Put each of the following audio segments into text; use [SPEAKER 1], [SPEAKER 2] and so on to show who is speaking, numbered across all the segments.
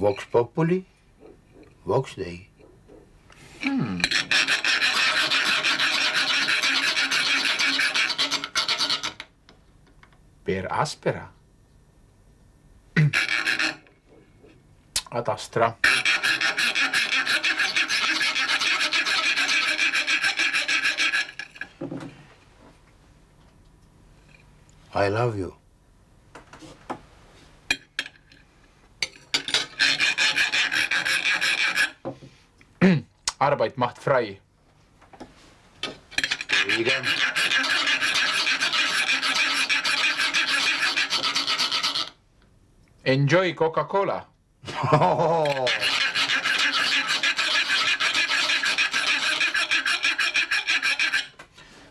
[SPEAKER 1] Vox Populi, Vox Dei.
[SPEAKER 2] Per aspera. Ad astra.
[SPEAKER 1] I love you.
[SPEAKER 2] Arbeit macht frei.
[SPEAKER 1] Õige.
[SPEAKER 2] Enjoy Coca-Cola.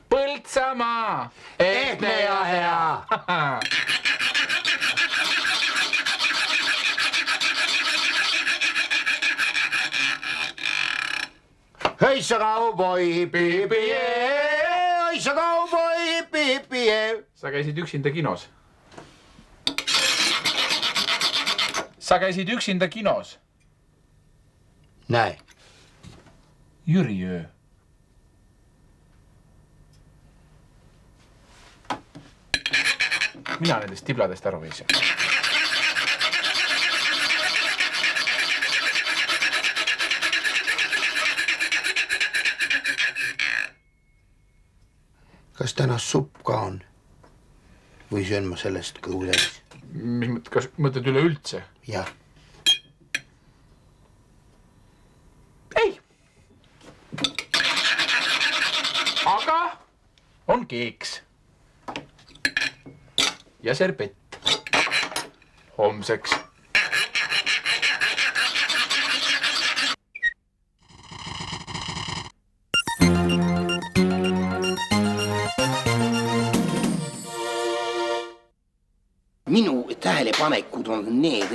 [SPEAKER 2] Põltsamaa.
[SPEAKER 1] Ehtne ja hea. Heissa cowboy, hipi-hipi-jee. Heissa cowboy, hipi-hipi-jee.
[SPEAKER 2] Sa käisid üksinda kinos. Sa käisid üksinda kinos.
[SPEAKER 1] Näe.
[SPEAKER 2] Jüri öö. Mina nendest tibladest aru ei saa.
[SPEAKER 1] Kas täna supp ka on? Või söön ma sellest kõhutäis?
[SPEAKER 2] Kas mõtled üle üldse?
[SPEAKER 1] Jah.
[SPEAKER 2] Ei. Aga on keeks. Ja serpett. Homseks.
[SPEAKER 1] Minu tähelepanekud on need,